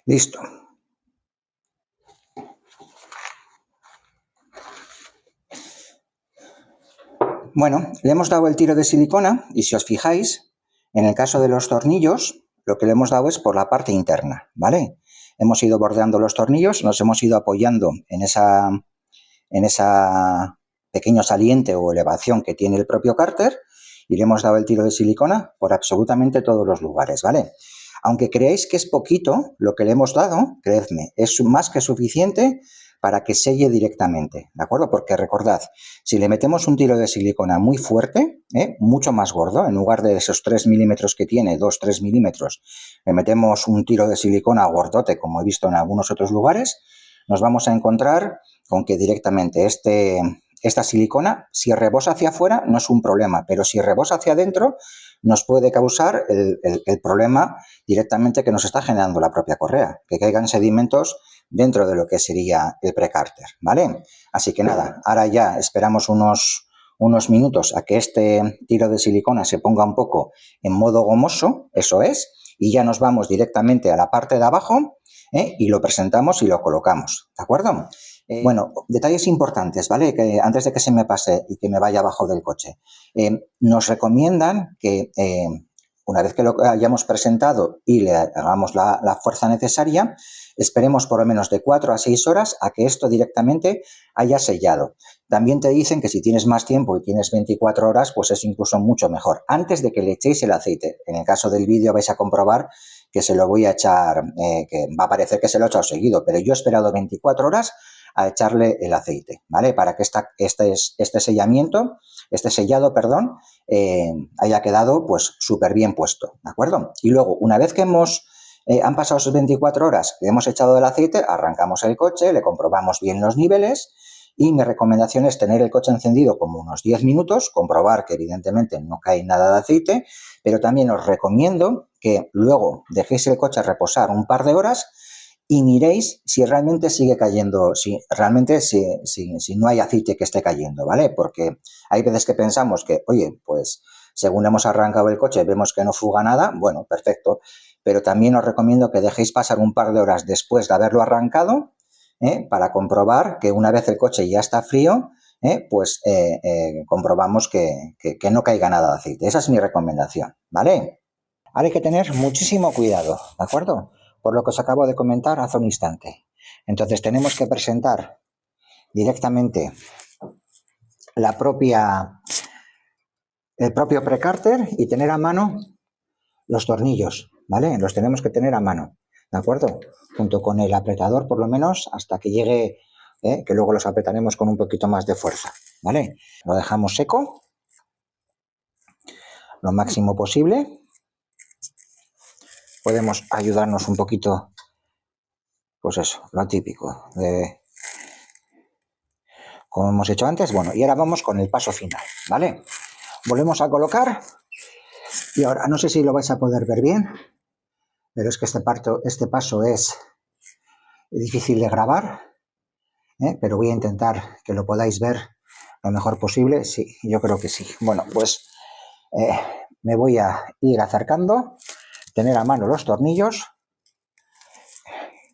Speaker 1: Listo. Bueno, le hemos dado el tiro de silicona y si os fijáis, en el caso de los tornillos, lo que le hemos dado es por la parte interna, ¿vale? Hemos ido bordeando los tornillos, nos hemos ido apoyando en esa pequeño saliente o elevación que tiene el propio cárter y le hemos dado el tiro de silicona por absolutamente todos los lugares, ¿vale? Aunque creáis que es poquito lo que le hemos dado, creedme, es más que suficiente para que selle directamente, ¿de acuerdo? Porque recordad, si le metemos un tiro de silicona muy fuerte, mucho más gordo, en lugar de esos 3 milímetros que tiene, 2-3 milímetros, le metemos un tiro de silicona gordote, como he visto en algunos otros lugares, nos vamos a encontrar con que directamente esta silicona, si rebosa hacia afuera, no es un problema, pero si rebosa hacia adentro, nos puede causar el problema directamente que nos está generando la propia correa, que caigan sedimentos dentro de lo que sería el precárter, ¿vale? Así que nada, ahora ya esperamos unos minutos a que este tiro de silicona se ponga un poco en modo gomoso, eso es, y ya nos vamos directamente a la parte de abajo y lo presentamos y lo colocamos, ¿de acuerdo? Bueno, detalles importantes, ¿vale? Que antes de que se me pase y que me vaya abajo del coche. Nos recomiendan que una vez que lo hayamos presentado y le hagamos la fuerza necesaria, esperemos por lo menos de 4 a 6 horas a que esto directamente haya sellado. También te dicen que si tienes más tiempo y tienes 24 horas, pues es incluso mucho mejor. Antes de que le echéis el aceite, en el caso del vídeo vais a comprobar que se lo voy a echar, que va a parecer que se lo he echado seguido, pero yo he esperado 24 horas a echarle el aceite, ¿vale? Para que este sellado, perdón, haya quedado pues súper bien puesto, ¿de acuerdo? Y luego, una vez que han pasado esas 24 horas, le hemos echado el aceite, arrancamos el coche, le comprobamos bien los niveles y mi recomendación es tener el coche encendido como unos 10 minutos, comprobar que evidentemente no cae nada de aceite, pero también os recomiendo que luego dejéis el coche reposar un par de horas y miréis si realmente sigue cayendo, si no hay aceite que esté cayendo, ¿vale? Porque hay veces que pensamos que, oye, pues según hemos arrancado el coche vemos que no fuga nada, bueno, perfecto, pero también os recomiendo que dejéis pasar un par de horas después de haberlo arrancado para comprobar que una vez el coche ya está frío, pues comprobamos que no caiga nada de aceite. Esa es mi recomendación, ¿vale? Ahora hay que tener muchísimo cuidado, ¿de acuerdo? por lo que os acabo de comentar hace un instante. Entonces tenemos que presentar directamente el propio precárter y tener a mano los tornillos, ¿vale? Los tenemos que tener a mano, ¿de acuerdo? Junto con el apretador, por lo menos, hasta que llegue, que luego los apretaremos con un poquito más de fuerza, ¿vale? Lo dejamos seco lo máximo posible. Podemos ayudarnos un poquito, pues eso, lo típico, como hemos hecho antes. Bueno, y ahora vamos con el paso final, ¿vale? Volvemos a colocar y ahora no sé si lo vais a poder ver bien, pero es que este paso es difícil de grabar, pero voy a intentar que lo podáis ver lo mejor posible. Sí, yo creo que sí. Bueno, pues me voy a ir acercando, tener a mano los tornillos,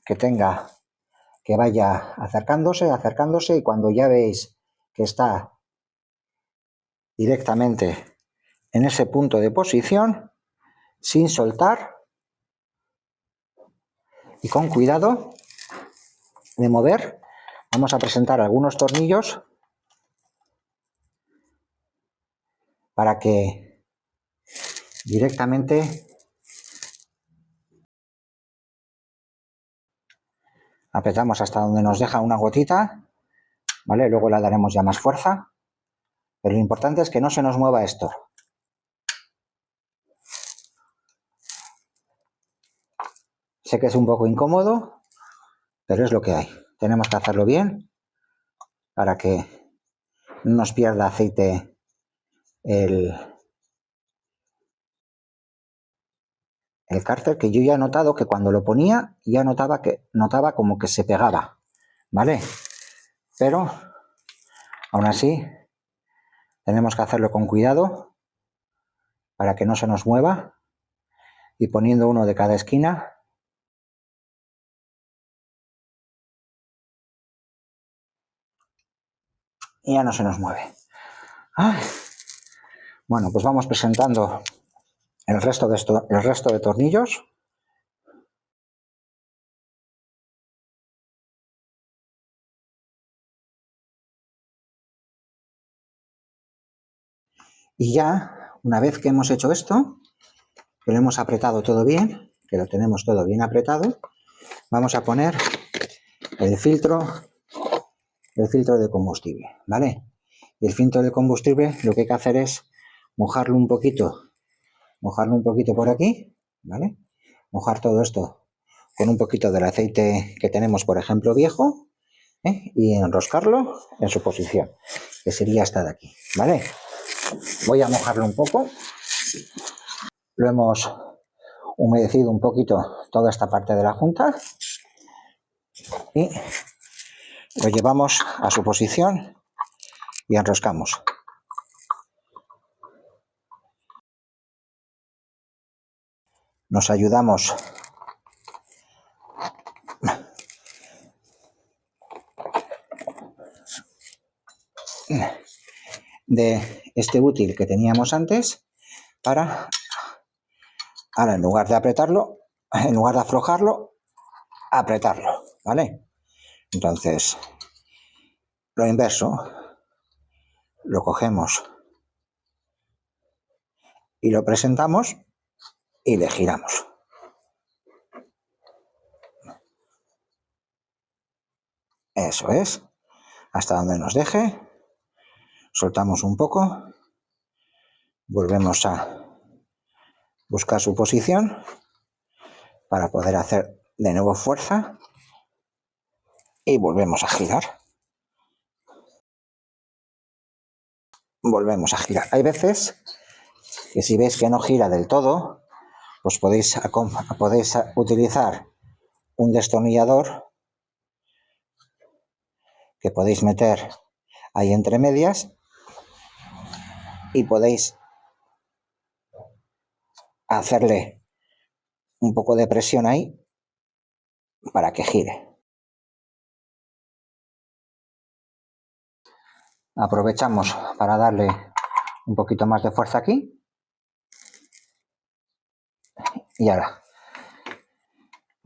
Speaker 1: que vaya acercándose, y cuando ya veis que está directamente en ese punto de posición, sin soltar y con cuidado de mover, vamos a presentar algunos tornillos para que directamente apretamos hasta donde nos deja una gotita, ¿vale? Luego le daremos ya más fuerza, pero lo importante es que no se nos mueva esto. Sé que es un poco incómodo, pero es lo que hay. Tenemos que hacerlo bien para que no nos pierda aceite el cárter, que yo ya he notado que cuando lo ponía ya notaba como que se pegaba, ¿vale? Pero aún así tenemos que hacerlo con cuidado para que no se nos mueva, y poniendo uno de cada esquina. Y ya no se nos mueve. ¡Ay! Bueno, pues vamos presentando el resto de tornillos. Y ya, una vez que hemos hecho esto, que lo hemos apretado todo bien, que lo tenemos todo bien apretado, vamos a poner el filtro de combustible, ¿vale? Y el filtro de combustible lo que hay que hacer es mojarlo un poquito por aquí, ¿vale? Mojar todo esto con un poquito del aceite que tenemos, por ejemplo, viejo, y enroscarlo en su posición, que sería esta de aquí, ¿vale? Voy a mojarlo un poco. Lo hemos humedecido un poquito toda esta parte de la junta y lo llevamos a su posición y enroscamos. Nos ayudamos de este útil que teníamos antes para, ahora en lugar de apretarlo, en lugar de aflojarlo, apretarlo, ¿vale? Entonces, lo inverso, lo cogemos y lo presentamos y le giramos. Eso es, hasta donde nos deje, soltamos un poco, volvemos a buscar su posición para poder hacer de nuevo fuerza y volvemos a girar. Volvemos a girar. Hay veces que si veis que no gira del todo, pues podéis utilizar un destornillador que podéis meter ahí entre medias y podéis hacerle un poco de presión ahí para que gire. Aprovechamos para darle un poquito más de fuerza aquí y ahora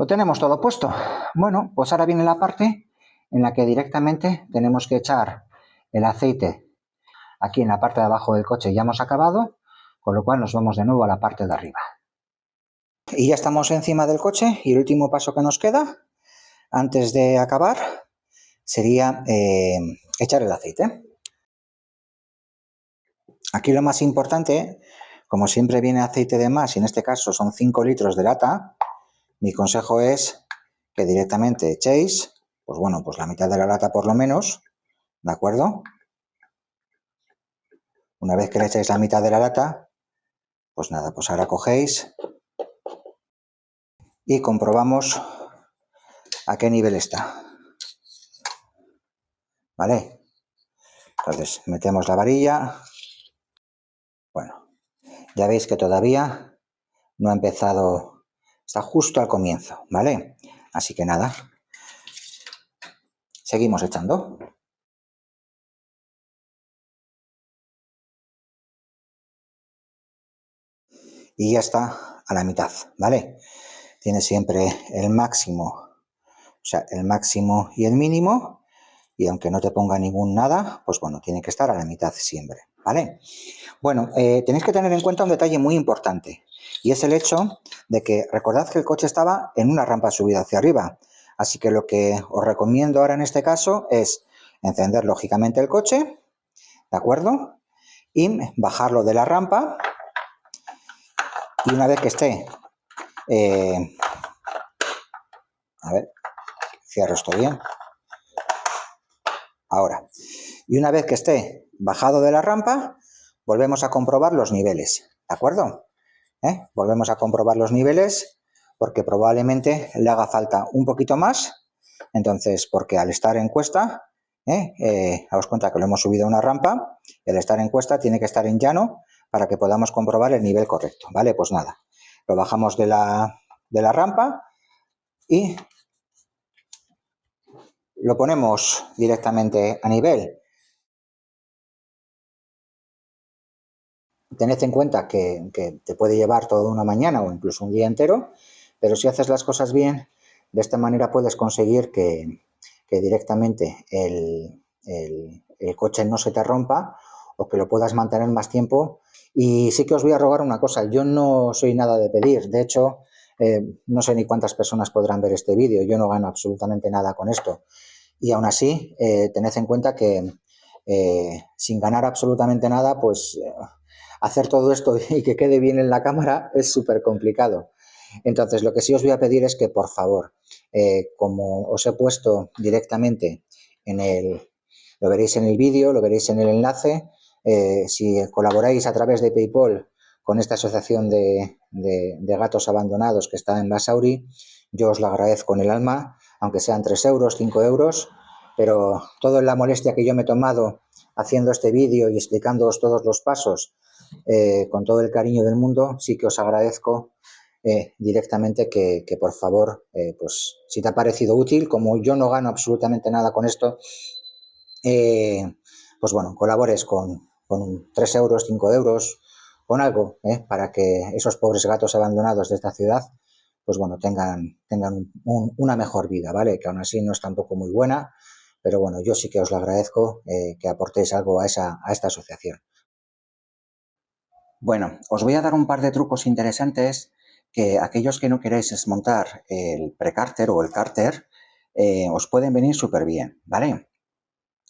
Speaker 1: Lo tenemos todo puesto. Bueno, pues ahora viene la parte en la que directamente tenemos que echar el aceite aquí en la parte de abajo del coche. Ya hemos acabado, con lo cual nos vamos de nuevo a la parte de arriba. Y ya estamos encima del coche y el último paso que nos queda antes de acabar sería echar el aceite. Aquí lo más importante, como siempre viene aceite de más, y en este caso son 5 litros de lata, mi consejo es que directamente echéis, pues bueno, pues la mitad de la lata por lo menos, ¿de acuerdo? Una vez que le echáis la mitad de la lata, pues nada, pues ahora cogéis y comprobamos a qué nivel está, ¿vale? Entonces, metemos la varilla. Bueno, ya veis que todavía no ha empezado, está justo al comienzo, ¿vale? Así que nada, seguimos echando. Y ya está a la mitad, ¿vale? Tiene siempre el máximo, o sea, el máximo y el mínimo, y aunque no te ponga ningún nada, pues bueno, tiene que estar a la mitad siempre, ¿vale? Bueno, tenéis que tener en cuenta un detalle muy importante, y es el hecho de que recordad que el coche estaba en una rampa subida hacia arriba, así que lo que os recomiendo ahora en este caso es encender lógicamente el coche, ¿de acuerdo? Y bajarlo de la rampa, y una vez que esté, a ver, cierro esto bien, ahora, y una vez que esté bajado de la rampa, volvemos a comprobar los niveles, ¿de acuerdo? Volvemos a comprobar los niveles porque probablemente le haga falta un poquito más, entonces, porque al estar en cuesta, daos cuenta que lo hemos subido a una rampa, y al estar en cuesta tiene que estar en llano para que podamos comprobar el nivel correcto, ¿vale? Pues nada, lo bajamos de la rampa y lo ponemos directamente a nivel. Tened en cuenta que te puede llevar toda una mañana o incluso un día entero, pero si haces las cosas bien, de esta manera puedes conseguir que directamente el coche no se te rompa o que lo puedas mantener más tiempo. Y sí que os voy a rogar una cosa, yo no soy nada de pedir, de hecho, no sé ni cuántas personas podrán ver este vídeo, yo no gano absolutamente nada con esto. Y aún así, tened en cuenta que sin ganar absolutamente nada, pues hacer todo esto y que quede bien en la cámara es súper complicado. Entonces, lo que sí os voy a pedir es que, por favor, como os he puesto directamente lo veréis en el vídeo, lo veréis en el enlace, si colaboráis a través de PayPal con esta asociación de gatos abandonados que está en Basauri, yo os lo agradezco con el alma, aunque sean 3 euros, 5 euros, pero toda la molestia que yo me he tomado haciendo este vídeo y explicándoos todos los pasos con todo el cariño del mundo, sí que os agradezco directamente que por favor, pues si te ha parecido útil, como yo no gano absolutamente nada con esto, pues bueno, colabores con 3 euros, 5 euros, con algo, para que esos pobres gatos abandonados de esta ciudad, pues bueno, tengan una mejor vida, ¿vale? Que aún así no es tampoco muy buena, pero bueno, yo sí que os lo agradezco que aportéis algo a esta asociación. Bueno, os voy a dar un par de trucos interesantes que aquellos que no queréis desmontar el precárter o el cárter os pueden venir súper bien, ¿vale?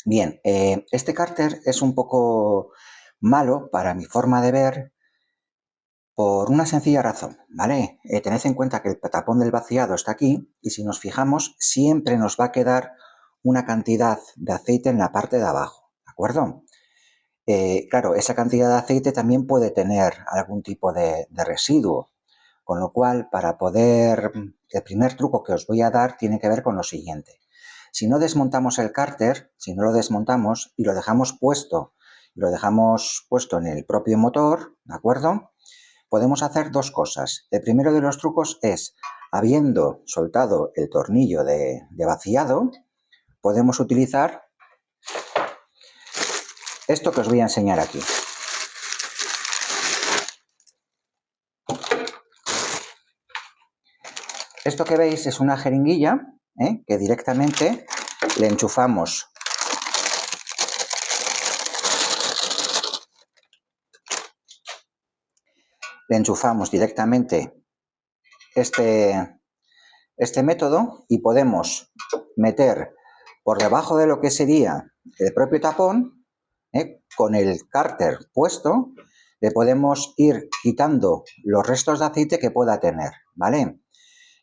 Speaker 1: Bien, este cárter es un poco malo para mi forma de ver por una sencilla razón, ¿vale? Tened en cuenta que el tapón del vaciado está aquí y si nos fijamos siempre nos va a quedar una cantidad de aceite en la parte de abajo, ¿de acuerdo? Claro, esa cantidad de aceite también puede tener algún tipo de residuo, con lo cual, el primer truco que os voy a dar tiene que ver con lo siguiente. Si no desmontamos el cárter, si no lo desmontamos y lo dejamos puesto en el propio motor, ¿de acuerdo? Podemos hacer dos cosas. El primero de los trucos es, habiendo soltado el tornillo de vaciado, podemos utilizar esto que os voy a enseñar aquí. Esto que veis es una jeringuilla que directamente le enchufamos directamente este método y podemos meter por debajo de lo que sería el propio tapón, con el cárter puesto, le podemos ir quitando los restos de aceite que pueda tener, ¿vale?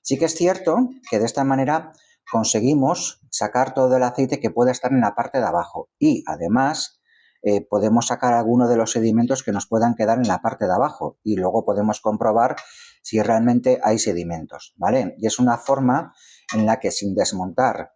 Speaker 1: Sí que es cierto que de esta manera conseguimos sacar todo el aceite que pueda estar en la parte de abajo y además podemos sacar algunos de los sedimentos que nos puedan quedar en la parte de abajo y luego podemos comprobar si realmente hay sedimentos, ¿vale? Y es una forma en la que sin desmontar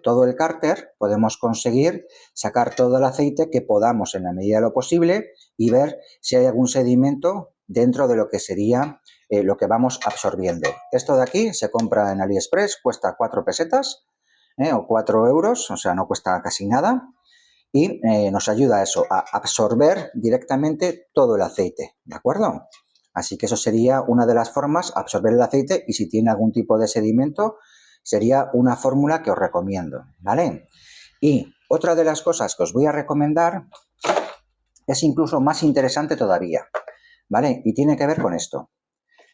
Speaker 1: todo el cárter podemos conseguir sacar todo el aceite que podamos en la medida de lo posible y ver si hay algún sedimento dentro de lo que sería lo que vamos absorbiendo. Esto de aquí se compra en AliExpress, cuesta 4 pesetas o 4 euros, o sea, no cuesta casi nada y nos ayuda a eso, a absorber directamente todo el aceite, ¿de acuerdo? Así que eso sería una de las formas, absorber el aceite y si tiene algún tipo de sedimento, sería una fórmula que os recomiendo, ¿vale? Y otra de las cosas que os voy a recomendar es incluso más interesante todavía, ¿vale? Y tiene que ver con esto.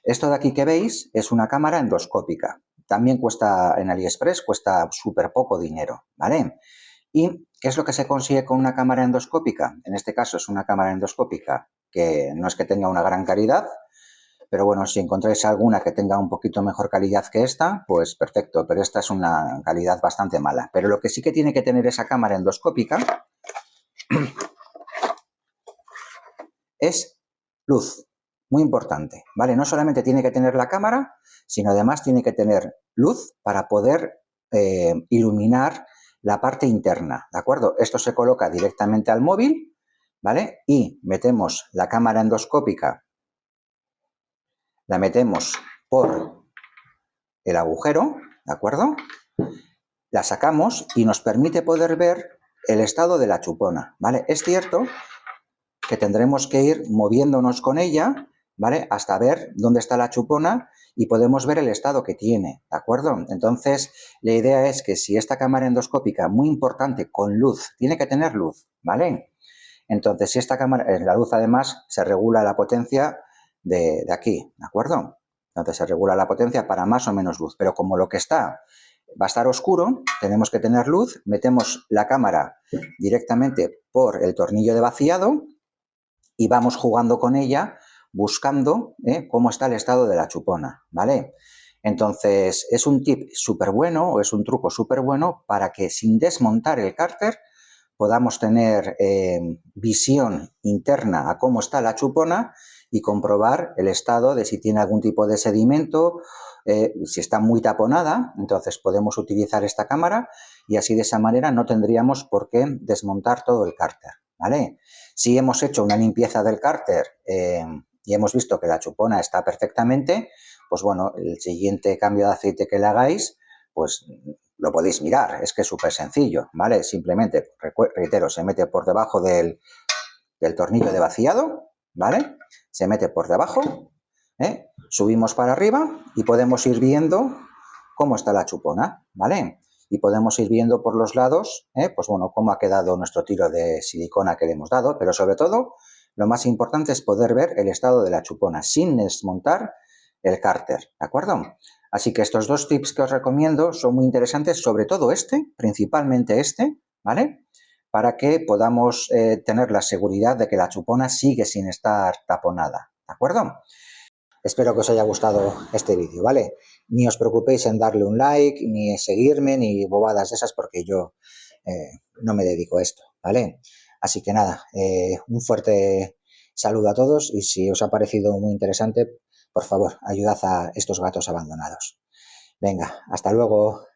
Speaker 1: Esto de aquí que veis es una cámara endoscópica. También cuesta en AliExpress, cuesta súper poco dinero, ¿vale? ¿Y qué es lo que se consigue con una cámara endoscópica? En este caso es una cámara endoscópica que no es que tenga una gran calidad, pero bueno, si encontráis alguna que tenga un poquito mejor calidad que esta, pues perfecto, pero esta es una calidad bastante mala. Pero lo que sí que tiene que tener esa cámara endoscópica es luz, muy importante, ¿vale? No solamente tiene que tener la cámara, sino además tiene que tener luz para poder iluminar la parte interna, ¿de acuerdo? Esto se coloca directamente al móvil, ¿vale? Y metemos la cámara endoscópica, la metemos por el agujero, ¿de acuerdo? La sacamos y nos permite poder ver el estado de la chupona, ¿vale? Es cierto que tendremos que ir moviéndonos con ella, ¿vale? Hasta ver dónde está la chupona y podemos ver el estado que tiene, ¿de acuerdo? Entonces, la idea es que si esta cámara endoscópica, muy importante, con luz, tiene que tener luz, ¿vale? Entonces, si esta cámara, la luz además se regula la potencia de aquí, ¿de acuerdo? Entonces, se regula la potencia para más o menos luz, pero como lo que está va a estar oscuro, tenemos que tener luz, metemos la cámara directamente por el tornillo de vaciado y vamos jugando con ella buscando cómo está el estado de la chupona, ¿vale? Entonces, es un tip súper bueno o es un truco súper bueno para que sin desmontar el cárter podamos tener visión interna a cómo está la chupona y comprobar el estado de si tiene algún tipo de sedimento, si está muy taponada, entonces podemos utilizar esta cámara y así de esa manera no tendríamos por qué desmontar todo el cárter, ¿vale? Si hemos hecho una limpieza del cárter y hemos visto que la chupona está perfectamente, pues bueno, el siguiente cambio de aceite que le hagáis, pues lo podéis mirar, es que es súper sencillo, ¿vale? Simplemente, reitero, se mete por debajo del tornillo de vaciado, ¿vale? Se mete por debajo, subimos para arriba y podemos ir viendo cómo está la chupona, ¿vale? Y podemos ir viendo por los lados, pues bueno, cómo ha quedado nuestro tiro de silicona que le hemos dado, pero sobre todo, lo más importante es poder ver el estado de la chupona sin desmontar el cárter, ¿de acuerdo? Así que estos dos tips que os recomiendo son muy interesantes, sobre todo principalmente ¿vale? Para que podamos tener la seguridad de que la chupona sigue sin estar taponada, ¿de acuerdo? Espero que os haya gustado este vídeo, ¿vale? Ni os preocupéis en darle un like, ni seguirme, ni bobadas de esas, porque yo no me dedico a esto, ¿vale? Así que nada, un fuerte saludo a todos y si os ha parecido muy interesante, por favor, ayudad a estos gatos abandonados. Venga, hasta luego.